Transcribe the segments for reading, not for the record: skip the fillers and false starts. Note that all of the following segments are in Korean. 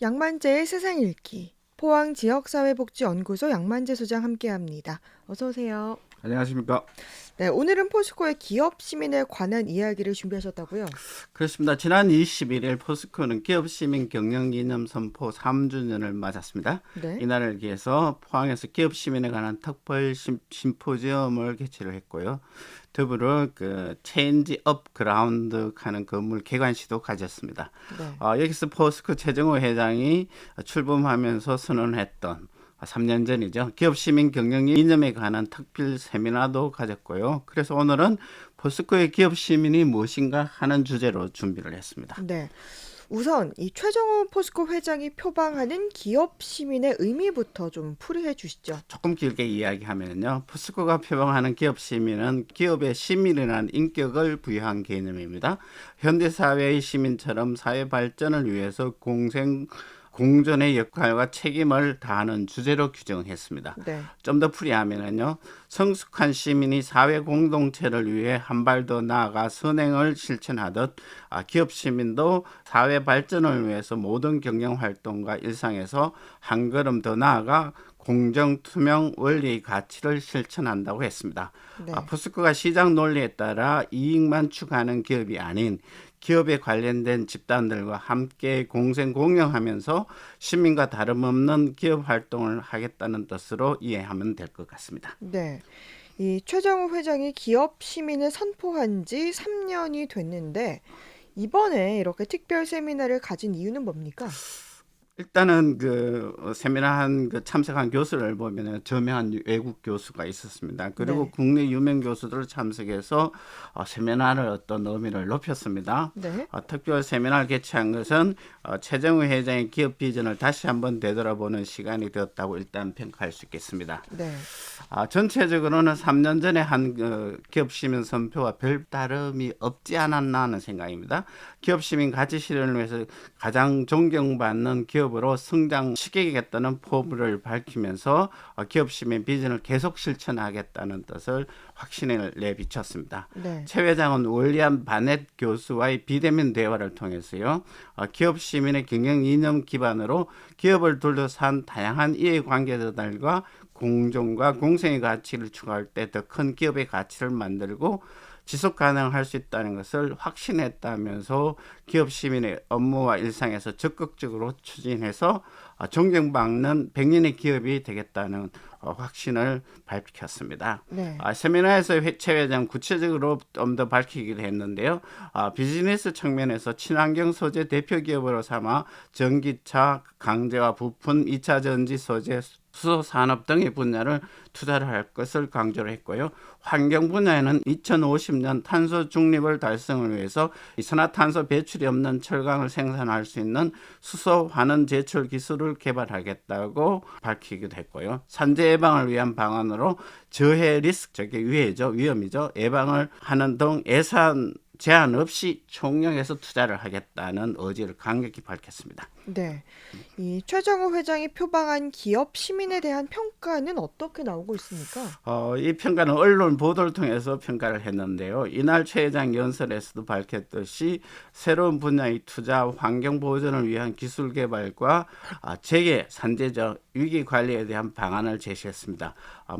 양만재의 세상 읽기. 포항지역사회복지연구소 양만재 소장 함께합니다. 어서 오세요. 안녕하십니까. 네, 오늘은 포스코의 기업 시민에 관한 이야기를 준비하셨다고요? 그렇습니다. 지난 21일 포스코는 기업 시민 경영 기념 선포 3주년을 맞았습니다. 네. 이날을 기해서 포항에서 기업 시민에 관한 특별 심포지엄을 개최를 했고요. 더불어 체인지 업 그라운드 하는 건물 개관식도 가졌습니다. 네. 여기서 포스코 최정호 회장이 출범하면서 선언했던 3년 전이죠. 기업 시민 경영 이념에 관한 특별 세미나도 가졌고요. 그래서 오늘은 포스코의 기업 시민이 무엇인가 하는 주제로 준비를 했습니다. 네. 우선 이 최정호 포스코 회장이 표방하는 기업 시민의 의미부터 좀 풀이해 주시죠. 조금 길게 이야기하면요. 포스코가 표방하는 기업 시민은 기업의 시민이라는 인격을 부여한 개념입니다. 현대사회의 시민처럼 사회 발전을 위해서 공존의 역할과 책임을 다하는 주제로 규정했습니다. 네. 좀 더 풀이하면요, 성숙한 시민이 사회 공동체를 위해 한 발 더 나아가 선행을 실천하듯 기업 시민도 사회 발전을 위해서 모든 경영 활동과 일상에서 한 걸음 더 나아가 공정, 투명, 원리의 가치를 실천한다고 했습니다. 네. 포스코가 시장 논리에 따라 이익만 추구하는 기업이 아닌 기업에 관련된 집단들과 함께 공생공영하면서 시민과 다름없는 기업 활동을 하겠다는 뜻으로 이해하면 될 것 같습니다. 네. 이 최정호 회장이 기업 시민을 선포한 지 3년이 됐는데 이번에 이렇게 특별 세미나를 가진 이유는 뭡니까? 일단은 세미나 참석한 교수를 보면 저명한 외국 교수가 있었습니다. 그리고 네. 국내 유명 교수들 참석해서 세미나를 어떤 의미를 높였습니다. 네. 특별 세미나를 개최한 것은 최정우 회장의 기업 비전을 다시 한번 되돌아보는 시간이 되었다고 일단 평가할 수 있겠습니다. 네. 전체적으로는 3년 전에 한 기업 시민 선표와 별 다름이 없지 않았나 하는 생각입니다. 기업 시민 가치 실현을 위해서 가장 존경받는 기업으로 성장시키겠다는 포부를 밝히면서 기업 시민 비전을 계속 실천하겠다는 뜻을 확신을 내비쳤습니다. 네. 최 회장은 윌리엄 바넷 교수와의 비대면 대화를 통해서요, 기업 시민의 경영 이념 기반으로 기업을 둘러싼 다양한 이해관계자들과 공정과 공생의 가치를 추구할 때 더 큰 기업의 가치를 만들고 지속 가능할 수 있다는 것을 확신했다면서 기업 시민의 업무와 일상에서 적극적으로 추진해서 존경받는 100년의 기업이 되겠다는 확신을 밝혔습니다. 네. 세미나에서 최 회장 구체적으로 좀 더 밝히기도 했는데요. 비즈니스 측면에서 친환경 소재 대표 기업으로 삼아 전기차, 강제와 부품, 2차 전지 소재, 수소 산업 등의 분야를 투자를 할 것을 강조를 했고요. 환경 분야에는 2050년 탄소 중립을 달성을 위해서 이산화탄소 배출이 없는 철강을 생산할 수 있는 수소 환원 제철 기술을 개발하겠다고 밝히기도 했고요. 산재 예방을 위한 방안으로 저해 리스크, 저게 위험이죠. 예방을 하는 등 예산 제한 없이 총력해서 투자를 하겠다는 의지를 강력히 밝혔습니다. 네. 이 최정호 회장이 표방한 기업 시민에 대한 평가는 어떻게 나오고 있습니까? 이 평가는 언론 보도를 통해서 평가를 했는데요. 이날 최 회장 연설에서도 밝혔듯이 새로운 분야의 투자, 환경 보존을 위한 기술 개발과 재계, 산재적 위기 관리에 대한 방안을 제시했습니다.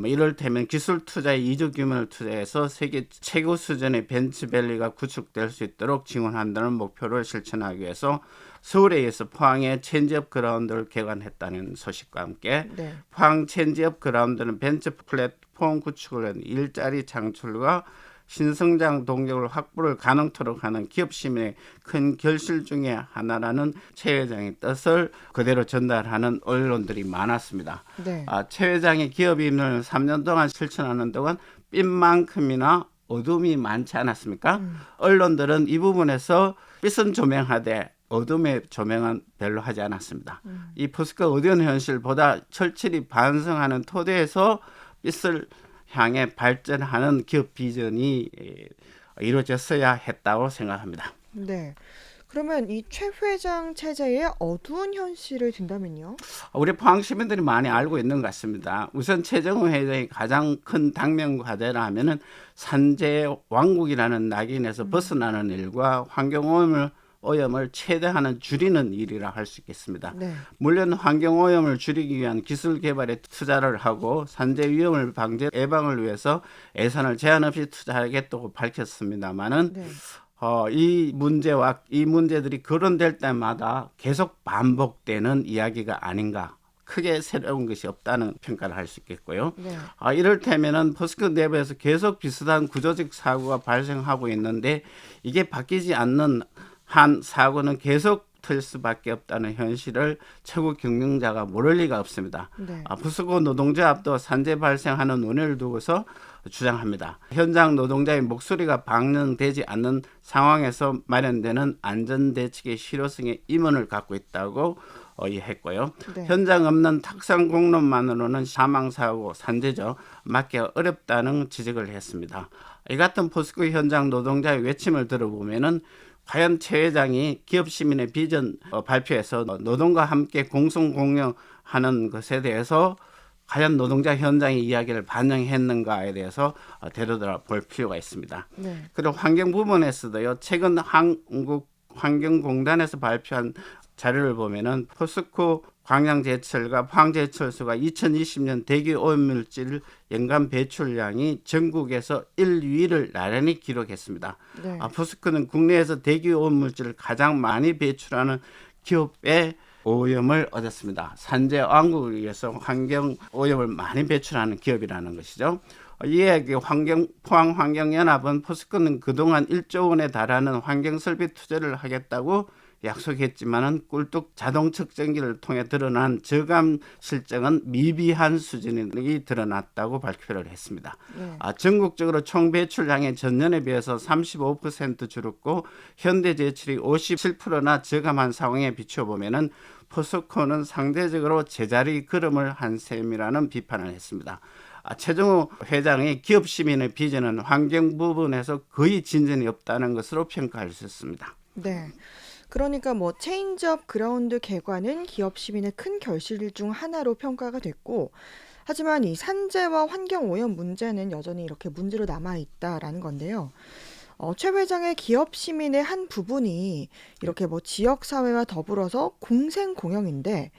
이를테면 기술 투자의 이주 규모를 투자해서 세계 최고 수준의 벤처밸리가 구축될 수 있도록 지원한다는 목표를 실천하기 위해서 서울에 의해서 포항에 체인지업 그라운드를 개관했다는 소식과 함께 네. 포항 체인지업 그라운드는 벤처 플랫폼 구축을 위한 일자리 창출과 신성장 동력을 확보를 가능토록 하는 기업 시민의 큰 결실 중에 하나라는 최 회장의 뜻을 그대로 전달하는 언론들이 많았습니다. 네. 최 회장의 기업 임무를 3년 동안 실천하는 동안 빛만큼이나 어둠이 많지 않았습니까? 언론들은 이 부분에서 빛은 조명하되 어둠의 조명은 별로 하지 않았습니다. 이 포스코 어두운 현실보다 철저히 반성하는 토대에서 빛을 향해 발전하는 기업 비전이 이루어졌어야 했다고 생각합니다. 네. 그러면 이 최 회장 체제의 어두운 현실을 든다면요? 우리 포항 시민들이 많이 알고 있는 것 같습니다. 우선 최정우 회장의 가장 큰 당면 과제라 하면은 산재 왕국이라는 낙인에서 벗어나는 일과 환경오염을 오염을 최대한 줄이는 일이라 할 수 있겠습니다. 네. 물론 환경 오염을 줄이기 위한 기술 개발에 투자를 하고 산재 위험을 방제 예방을 위해서 예산을 제한 없이 투자하겠다고 밝혔습니다만은 네. 이 문제들이 거론될 때마다 계속 반복되는 이야기가 아닌가. 크게 새로운 것이 없다는 평가를 할 수 있겠고요. 네. 이를테면은 포스코 내부에서 계속 비슷한 구조적 사고가 발생하고 있는데 이게 바뀌지 않는 한 사고는 계속 틀 수밖에 없다는 현실을 최고 경영자가 모를 리가 없습니다. 네. 포스코 노동조합도 산재 발생하는 원인을 두고서 주장합니다. 현장 노동자의 목소리가 반영되지 않는 상황에서 마련되는 안전대책의 실효성에 의문을 갖고 있다고 했고요. 네. 현장 없는 탁상 공론만으로는 사망사고, 산재죠. 막기 어렵다는 지적을 했습니다. 이 같은 포스코 현장 노동자의 외침을 들어보면은 과연 최 회장이 기업 시민의 비전 발표에서 노동과 함께 공동 공유하는 것에 대해서 과연 노동자 현장의 이야기를 반영했는가에 대해서 되돌아볼 필요가 있습니다. 네. 그리고 환경 부분에서도요. 최근 한국 환경공단에서 발표한 자료를 보면은 포스코 광양제철과 포항제철소가 2020년 대기 오염물질 연간 배출량이 전국에서 1위를 나란히 기록했습니다. 네. 포스코는 국내에서 대기 오염물질을 가장 많이 배출하는 기업의 오염을 얻었습니다. 산재 왕국을 위해서 환경 오염을 많이 배출하는 기업이라는 것이죠. 이에 포항환경연합은 포스코는 그동안 1조 원에 달하는 환경설비 투자를 하겠다고 약속했지만은 꿀뚝 자동 측정기를 통해 드러난 저감 실적은 미비한 수준이 드러났다고 발표를 했습니다. 네. 전국적으로 총 배출량이 전년에 비해서 35% 줄었고 현대제철이 57%나 저감한 상황에 비춰보면은 포스코는 상대적으로 제자리 걸음을 한 셈이라는 비판을 했습니다. 최정우 회장의 기업 시민의 비전은 환경 부분에서 거의 진전이 없다는 것으로 평가할 수 있습니다. 네. 그러니까 뭐 체인지업 그라운드 개관은 기업 시민의 큰 결실 중 하나로 평가가 됐고, 하지만 이 산재와 환경 오염 문제는 여전히 이렇게 문제로 남아 있다라는 건데요. 최 회장의 기업 시민의 한 부분이 이렇게 뭐 지역 사회와 더불어서 공생 공영인데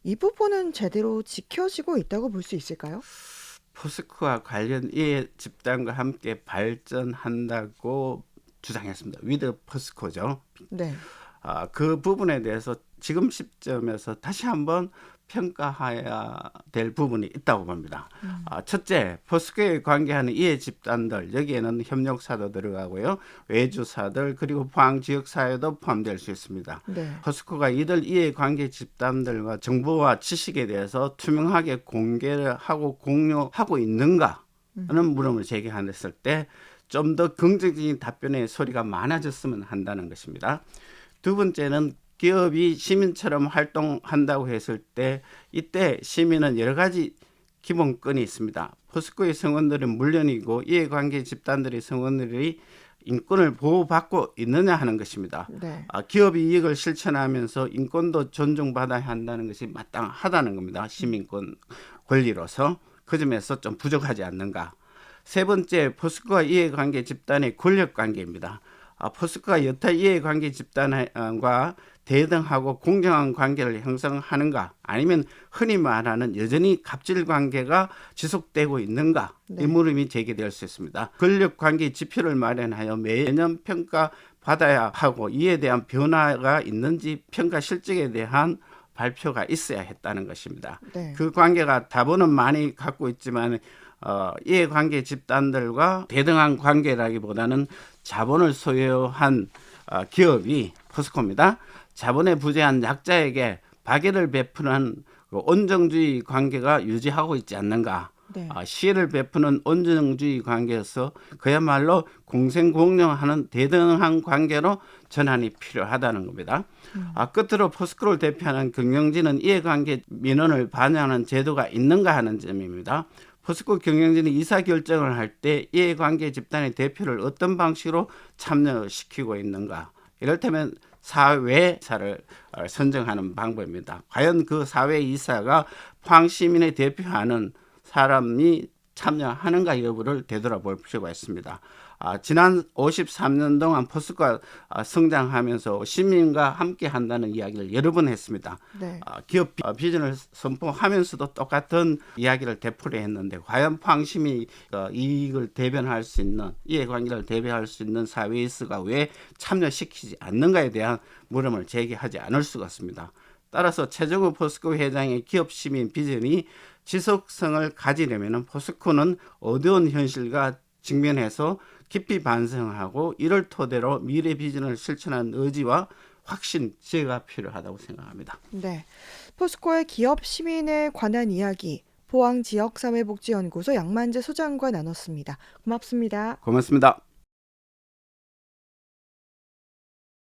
이 부분은 제대로 지켜지고 있다고 볼 수 있을까요? 포스코와 관련 이해 집단과 함께 발전한다고 주장했습니다. 위드 포스코죠. 네. 그 부분에 대해서 지금 시점에서 다시 한번 평가해야 될 부분이 있다고 봅니다. 첫째, 포스코에 관계하는 이해 집단들, 여기에는 협력사도 들어가고요. 외주사들 그리고 포항 지역사회도 포함될 수 있습니다. 네. 포스코가 이들 이해 관계 집단들과 정보와 지식에 대해서 투명하게 공개를 하고 공유하고 있는가는 물음을 제기했을 때 좀 더 긍정적인 답변의 소리가 많아졌으면 한다는 것입니다. 두 번째는 기업이 시민처럼 활동한다고 했을 때 이때 시민은 여러 가지 기본권이 있습니다. 포스코의 성원들은 물론이고 이해관계 집단들의 성원들이 인권을 보호받고 있느냐 하는 것입니다. 네. 기업이 이익을 실천하면서 인권도 존중받아야 한다는 것이 마땅하다는 겁니다. 시민권 권리로서 그 점에서 좀 부족하지 않는가. 세 번째, 포스코와 이해관계 집단의 권력관계입니다. 포스코가 여타 이해관계 집단과 대등하고 공정한 관계를 형성하는가 아니면 흔히 말하는 여전히 갑질 관계가 지속되고 있는가 네. 이 물음이 제기될 수 있습니다. 권력관계 지표를 마련하여 매년 평가받아야 하고 이에 대한 변화가 있는지 평가 실적에 대한 발표가 있어야 했다는 것입니다. 네. 그 관계가 자본은 많이 갖고 있지만 이해관계 집단들과 대등한 관계라기보다는 자본을 소유한 기업이 포스코입니다. 자본에 부재한 약자에게 박애를 베푸는 온정주의 관계가 유지하고 있지 않는가. 네. 시혜를 베푸는 온정주의 관계에서 그야말로 공생공명하는 대등한 관계로 전환이 필요하다는 겁니다. 끝으로 포스코를 대표하는 경영진은 이해관계 민원을 반영하는 제도가 있는가 하는 점입니다. 포스코 경영진이 의사결정을 할 때 이해관계 집단의 대표를 어떤 방식으로 참여시키고 있는가. 이를테면 사회이사를 선정하는 방법입니다. 과연 그 사회이사가 포항 시민의 대표하는 사람이 참여하는가 여부를 되돌아볼 필요가 있습니다. 지난 53년 동안 포스코가 성장하면서 시민과 함께 한다는 이야기를 여러 번 했습니다. 네. 기업 비전을 선포하면서도 똑같은 이야기를 되풀이했는데 과연 포항시민이 이익을 대변할 수 있는 이해관계를 대변할 수 있는 사회이스가 왜 참여시키지 않는가에 대한 물음을 제기하지 않을 수가 없습니다. 따라서 최정우 포스코 회장의 기업 시민 비전이 지속성을 가지려면 포스코는 어두운 현실과 직면해서 깊이 반성하고 이를 토대로 미래 비전을 실천하는 의지와 확신, 지혜가 필요하다고 생각합니다. 네. 포스코의 기업 시민에 관한 이야기, 포항 지역사회복지연구소 양만재 소장과 나눴습니다. 고맙습니다. 고맙습니다.